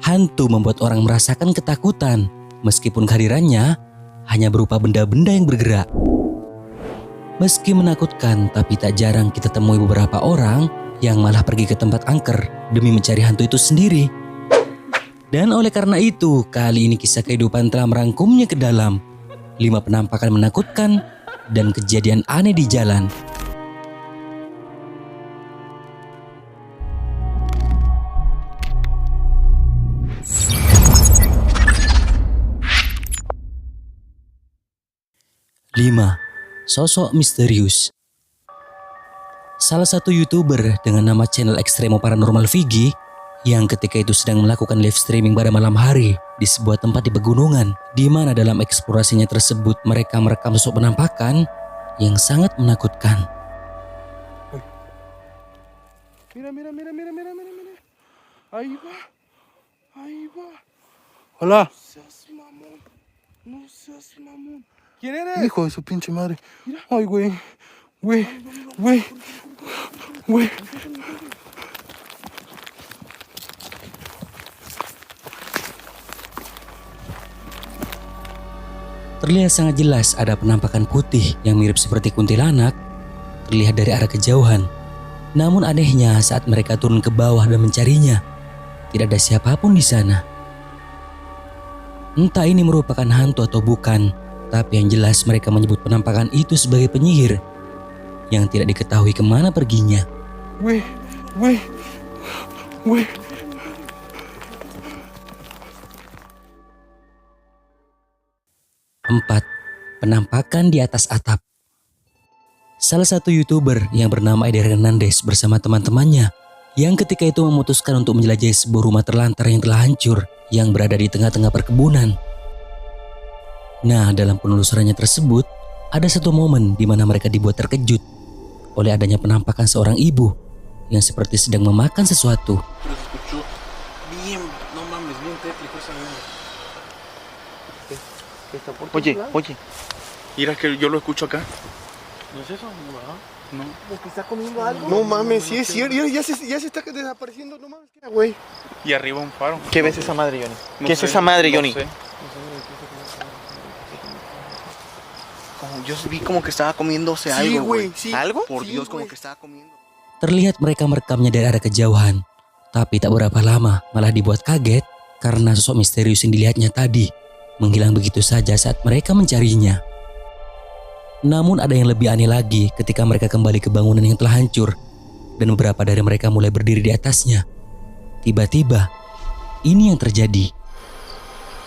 Hantu membuat orang merasakan ketakutan, meskipun kehadirannya hanya berupa benda-benda yang bergerak. Meski menakutkan, tapi tak jarang kita temui beberapa orang yang malah pergi ke tempat angker demi mencari hantu itu sendiri. Dan oleh karena itu, kali ini kisah kehidupan telah merangkumnya ke dalam 5 penampakan menakutkan dan kejadian aneh di jalan. Lima, sosok misterius. Salah satu YouTuber dengan nama channel Ekstremo Paranormal Vigi yang ketika itu sedang melakukan live streaming pada malam hari di sebuah tempat di pegunungan, di mana dalam eksplorasinya tersebut mereka merekam sosok penampakan yang sangat menakutkan. Mira, mira, mira, mira, mira, mira, mira. Ahí va. Ahí va. Hola. No seas mamón. No seas mamón. ¿Quién eres? Hijo de su pinche madre. Mira. Ay, güey. Güey. Güey. Güey. Terlihat sangat jelas ada penampakan putih yang mirip seperti kuntilanak terlihat dari arah kejauhan. Namun anehnya saat mereka turun ke bawah dan mencarinya, tidak ada siapapun di sana. Entah ini merupakan hantu atau bukan, tapi yang jelas mereka menyebut penampakan itu sebagai penyihir yang tidak diketahui kemana perginya. Weh, weh, weh. Empat, penampakan di atas atap. Salah satu YouTuber yang bernama Eder Hernandez bersama teman-temannya yang ketika itu memutuskan untuk menjelajahi sebuah rumah terlantar yang telah hancur yang berada di tengah-tengah perkebunan. Nah, dalam penelusurannya tersebut, ada satu momen di mana mereka dibuat terkejut oleh adanya penampakan seorang ibu yang seperti sedang memakan sesuatu. Oye, oye. Mira que yo lo escucho acá. ¿No es eso? No. ¿Es que está comiendo algo? No mames, sí es cierto. Ya se está desapareciendo. No mames, ¿qué era, güey? Y arriba un faro. ¿Qué ves esa madre, Johnny? No ¿Qué sé, es esa madre, no Johnny? sé. Como yo vi como que estaba comiéndose Sí, algo, güey. sí. ¿Algo? Por Sí, Dios, como güey. que estaba comiendo. Terlihat mereka merekamnya dari arah kejauhan, tapi tak berapa lama malah dibuat kaget karena sosok misterius yang dilihatnya tadi menghilang begitu saja saat mereka mencarinya. Namun ada yang lebih aneh lagi ketika mereka kembali ke bangunan yang telah hancur dan beberapa dari mereka mulai berdiri di atasnya. Tiba-tiba, ini yang terjadi.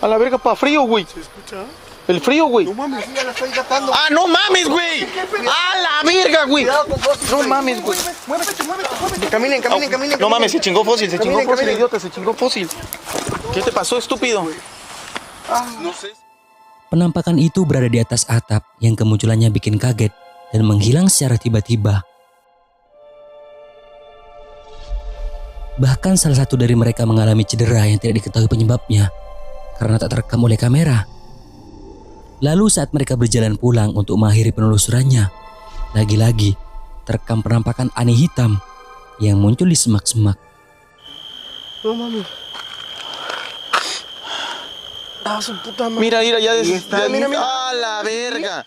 A la verga, pa, frío, güey. ¿Se escucha? El frío, güey. No mames, sí, ya la estoy gastando. ¡Ah, no mames, güey! ¡A la verga, güey! Cuidado con vos. No mames, güey. Muévete. Caminen. No mames, se chingó fósil, Caminen, caminen. idiota, se chingó fósil. ¿Qué te pasó, estúpido? No sé. Penampakan itu berada di atas atap yang kemunculannya bikin kaget dan menghilang secara tiba-tiba. Bahkan salah satu dari mereka mengalami cedera yang tidak diketahui penyebabnya karena tak terekam oleh kamera. Lalu saat mereka berjalan pulang untuk mengakhiri penelusurannya, lagi-lagi terekam penampakan aneh hitam yang muncul di semak-semak. No mames. Ah, su puta madre. Mira, ya Mira. ¡A la verga!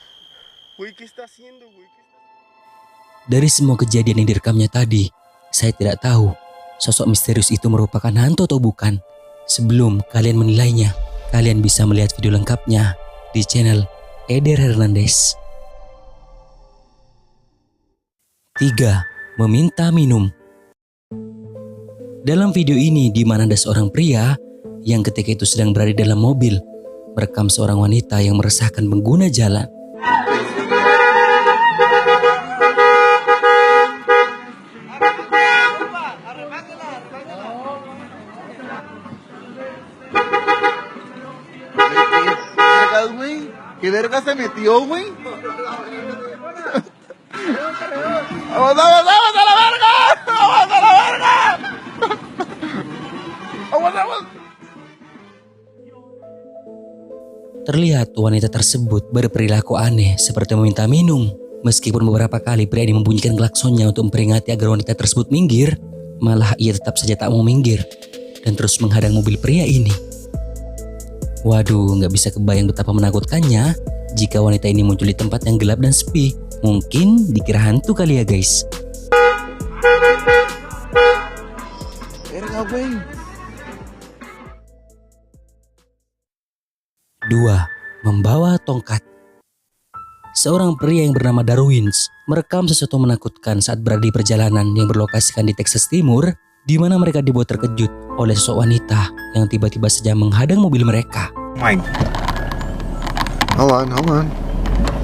Güey, ¿qué está haciendo, güey? Dari semua kejadian yang direkamnya tadi, saya tidak tahu sosok misterius itu merupakan hantu atau bukan. Sebelum kalian menilainya, kalian bisa melihat video lengkapnya di channel Eder Hernandez. 3. Meminta minum. Dalam video ini di mana ada seorang pria yang ketika itu sedang berada di dalam mobil merekam seorang wanita yang meresahkan pengguna jalan. ¿Qué verga se metió, güey? ¡Vamos a la verga! ¡Vamos a la verga! ¡Vamos! Terlihat wanita tersebut berperilaku aneh seperti meminta minum. Meskipun beberapa kali pria ini membunyikan klaksonnya untuk memperingati agar wanita tersebut minggir, malah ia tetap saja tak mau minggir dan terus menghadang mobil pria ini. Waduh, nggak bisa kebayang betapa menakutkannya jika wanita ini muncul di tempat yang gelap dan sepi. Mungkin dikira hantu kali ya guys. Verga, güey. 2. Membawa tongkat. Seorang pria yang bernama Darwins merekam sesuatu menakutkan saat berada di perjalanan yang berlokasikan di Texas Timur, di mana mereka dibuat terkejut oleh sosok wanita yang tiba-tiba saja menghadang mobil mereka. Mike, Hold on. I'm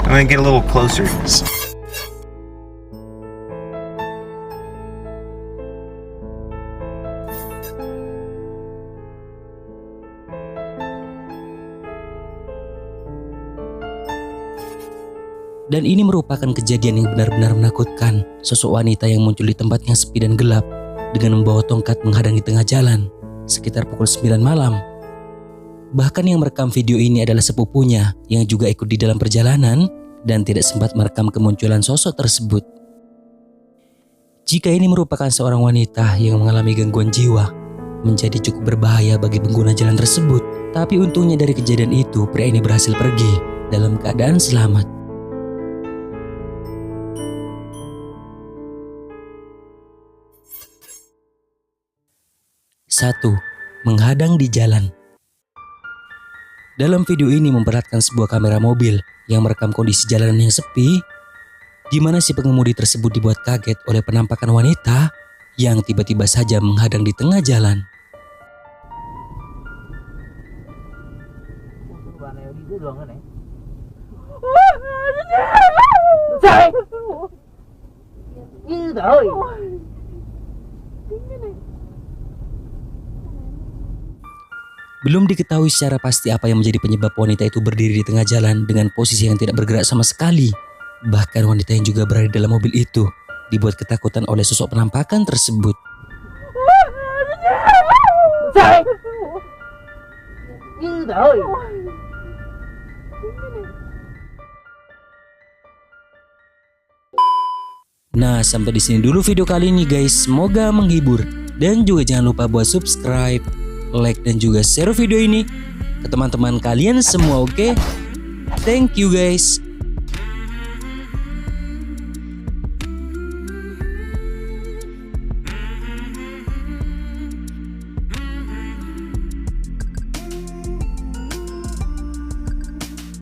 gonna get a little closer. Dan ini merupakan kejadian yang benar-benar menakutkan. Sosok wanita yang muncul di tempat yang sepi dan gelap dengan membawa tongkat menghadang di tengah jalan sekitar pukul 9 malam. Bahkan yang merekam video ini adalah sepupunya yang juga ikut di dalam perjalanan dan tidak sempat merekam kemunculan sosok tersebut. Jika ini merupakan seorang wanita yang mengalami gangguan jiwa, menjadi cukup berbahaya bagi pengguna jalan tersebut. Tapi untungnya dari kejadian itu, pria ini berhasil pergi dalam keadaan selamat. 1. Menghadang di jalan. Dalam video ini memperlihatkan sebuah kamera mobil yang merekam kondisi jalanan yang sepi, di mana si pengemudi tersebut dibuat kaget oleh penampakan wanita yang tiba-tiba saja menghadang di tengah jalan. Belum diketahui secara pasti apa yang menjadi penyebab wanita itu berdiri di tengah jalan dengan posisi yang tidak bergerak sama sekali. Bahkan wanita yang juga berada di dalam mobil itu dibuat ketakutan oleh sosok penampakan tersebut. Nah, sampai di sini dulu video kali ini guys. Semoga menghibur. Dan juga jangan lupa buat subscribe, like dan juga share video ini ke teman-teman kalian semua, oke? Thank you guys.